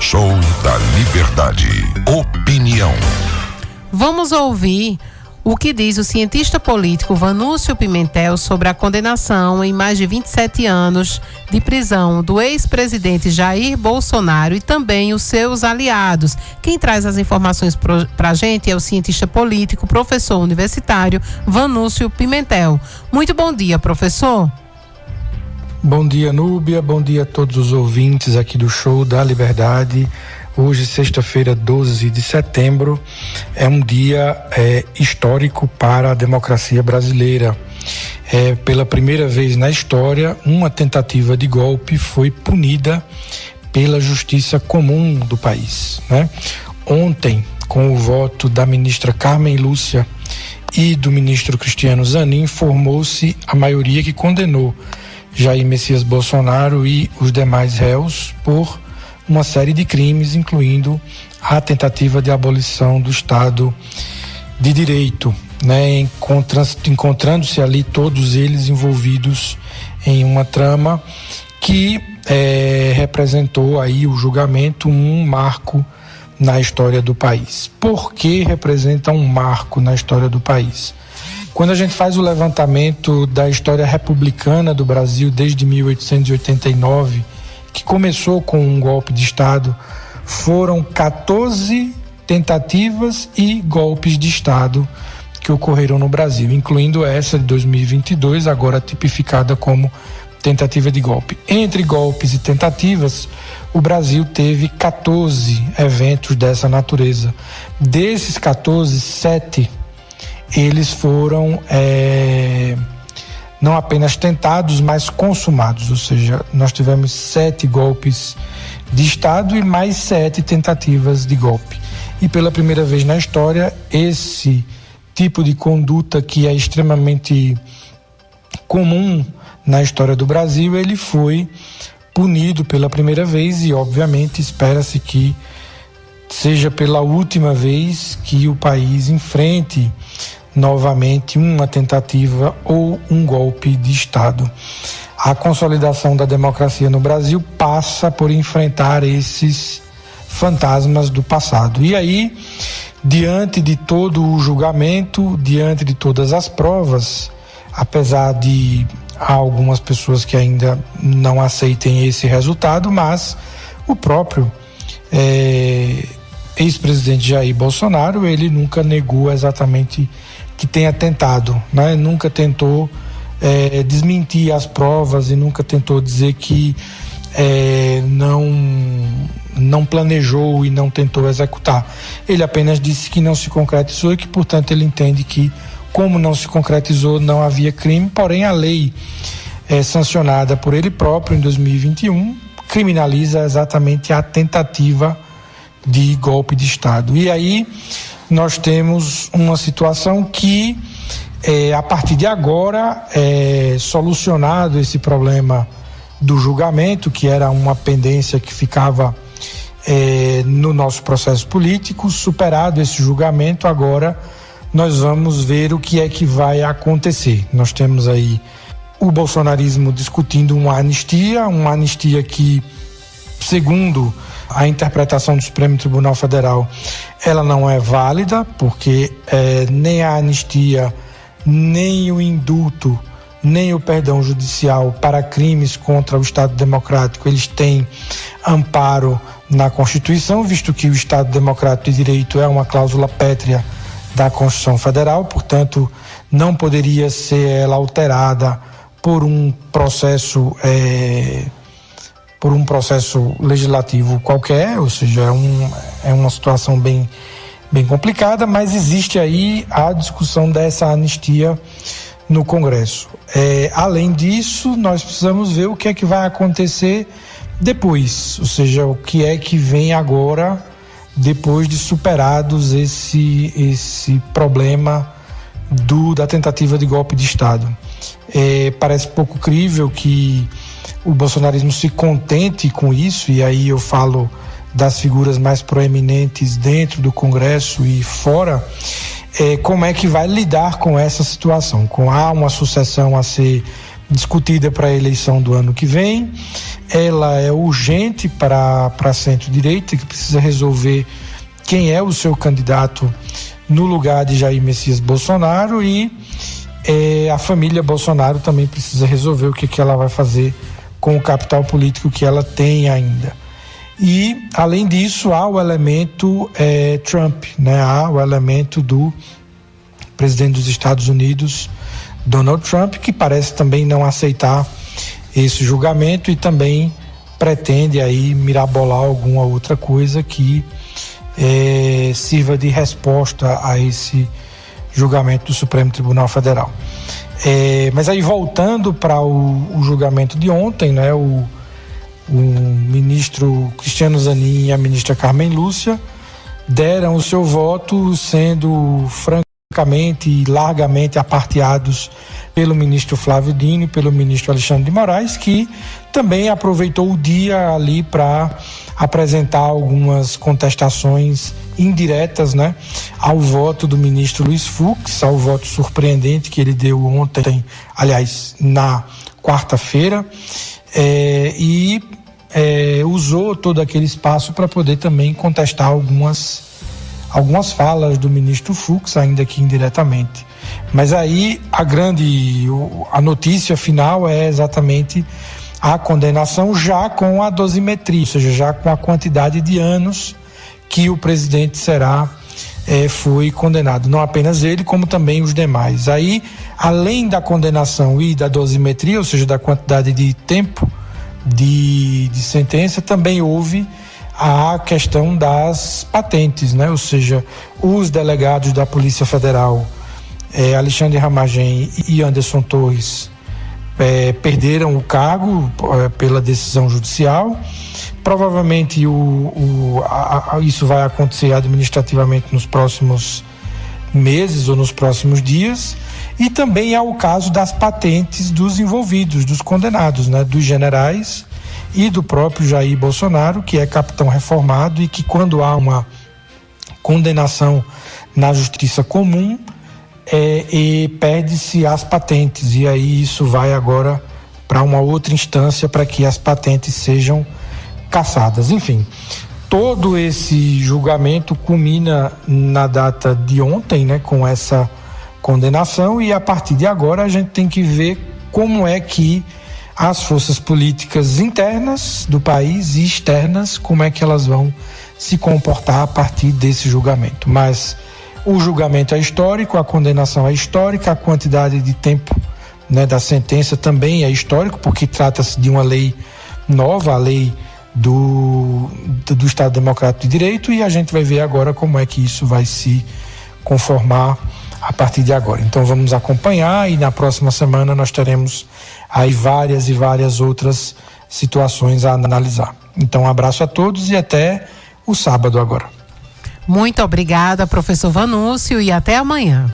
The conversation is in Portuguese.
Show da Liberdade. Opinião. Vamos ouvir o que diz o cientista político Vanúcio Pimentel sobre a condenação em mais de 27 anos de prisão do ex-presidente Jair Bolsonaro e também os seus aliados. Quem traz as informações para a gente é o cientista político, professor universitário Vanúcio Pimentel. Muito bom dia, professor. Bom dia, Núbia. Bom dia a todos os ouvintes aqui do Show da Liberdade. Hoje, sexta-feira, 12 de setembro, é um dia histórico para a democracia brasileira. Pela primeira vez na história, uma tentativa de golpe foi punida pela justiça comum do país, né? Ontem, com o voto da ministra Carmen Lúcia e do ministro Cristiano Zanin, formou-se a maioria que condenou Jair Messias Bolsonaro e os demais réus por uma série de crimes, incluindo a tentativa de abolição do Estado de Direito, né? Encontrando-se ali todos eles envolvidos em uma trama que representou aí o julgamento um marco na história do país. Por que representa um marco na história do país? Quando a gente faz o levantamento da história republicana do Brasil desde 1889, que começou com um golpe de Estado, foram 14 tentativas e golpes de Estado que ocorreram no Brasil, incluindo essa de 2022, agora tipificada como tentativa de golpe. Entre golpes e tentativas, o Brasil teve 14 eventos dessa natureza. Desses 14, 7 eles foram não apenas tentados, mas consumados, ou seja, nós tivemos 7 golpes de Estado e mais 7 tentativas de golpe. E pela primeira vez na história, esse tipo de conduta que é extremamente comum na história do Brasil, ele foi punido pela primeira vez e, obviamente, espera-se que seja pela última vez que o país enfrente novamente uma tentativa ou um golpe de Estado. A consolidação da democracia no Brasil passa por enfrentar esses fantasmas do passado. E aí, diante de todo o julgamento, diante de todas as provas, apesar de algumas pessoas que ainda não aceitem esse resultado, mas o próprio ex-presidente Jair Bolsonaro, ele nunca negou exatamente que tenha tentado, né? Nunca tentou desmentir as provas e nunca tentou dizer que não planejou e não tentou executar. Ele apenas disse que não se concretizou e que, portanto, ele entende que, como não se concretizou, não havia crime, porém a lei sancionada por ele próprio em 2021 criminaliza exatamente a tentativa de golpe de Estado. E aí nós temos uma situação que, a partir de agora, solucionado esse problema do julgamento, que era uma pendência que ficava no nosso processo político, superado esse julgamento, agora nós vamos ver o que é que vai acontecer. Nós temos aí o bolsonarismo discutindo uma anistia que, segundo a interpretação do Supremo Tribunal Federal, ela não é válida, porque nem a anistia, nem o indulto, nem o perdão judicial para crimes contra o Estado Democrático, eles têm amparo na Constituição, visto que o Estado Democrático de Direito é uma cláusula pétrea da Constituição Federal, portanto, não poderia ser ela alterada por um processo legislativo qualquer, ou seja, é uma situação bem complicada, mas existe aí a discussão dessa anistia no Congresso. Além disso, nós precisamos ver o que é que vai acontecer depois, ou seja, o que é que vem agora depois de superados esse problema da tentativa de golpe de Estado. Parece pouco crível que o bolsonarismo se contente com isso, e aí eu falo das figuras mais proeminentes dentro do Congresso e fora. Como é que vai lidar com essa situação? Há uma sucessão a ser discutida para a eleição do ano que vem. Ela é urgente para a centro-direita, que precisa resolver quem é o seu candidato no lugar de Jair Messias Bolsonaro, e a família Bolsonaro também precisa resolver o que ela vai fazer com o capital político que ela tem ainda. E, além disso, há o elemento Trump, né? Há o elemento do presidente dos Estados Unidos, Donald Trump, que parece também não aceitar esse julgamento e também pretende aí mirabolar alguma outra coisa que sirva de resposta a esse julgamento do Supremo Tribunal Federal. Mas aí, voltando para o julgamento de ontem, né, o ministro Cristiano Zanin e a ministra Carmen Lúcia deram o seu voto, sendo francamente e largamente aparteados pelo ministro Flávio Dino e pelo ministro Alexandre de Moraes, que também aproveitou o dia ali para apresentar algumas contestações indiretas, né, ao voto do ministro Luiz Fux, ao voto surpreendente que ele deu ontem, aliás, na quarta-feira, e usou todo aquele espaço para poder também contestar algumas falas do ministro Fux, ainda que indiretamente. Mas aí a notícia final é exatamente a condenação já com a dosimetria, ou seja, já com a quantidade de anos que o presidente foi condenado. Não apenas ele, como também os demais. Aí, além da condenação e da dosimetria, ou seja, da quantidade de tempo de sentença, também houve a questão das patentes, né? Ou seja, os delegados da Polícia Federal, Alexandre Ramagem e Anderson Torres, perderam o cargo pela decisão judicial. Provavelmente isso vai acontecer administrativamente nos próximos meses ou nos próximos dias. E também há o caso das patentes dos envolvidos, dos condenados, né, dos generais e do próprio Jair Bolsonaro, que é capitão reformado e que, quando há uma condenação na justiça comum, perde-se as patentes, e aí isso vai agora para uma outra instância para que as patentes sejam cassadas. Enfim, todo esse julgamento culmina na data de ontem, né, com essa condenação, e a partir de agora a gente tem que ver como é que as forças políticas internas do país e externas, como é que elas vão se comportar a partir desse julgamento. Mas o julgamento é histórico, a condenação é histórica, a quantidade de tempo, né, da sentença também é histórico, porque trata-se de uma lei nova, a lei do Estado Democrático de Direito, e a gente vai ver agora como é que isso vai se conformar a partir de agora. Então vamos acompanhar, e na próxima semana nós teremos aí várias e várias outras situações a analisar. Então um abraço a todos e até o sábado agora. Muito obrigada, professor Vanúcio, e até amanhã.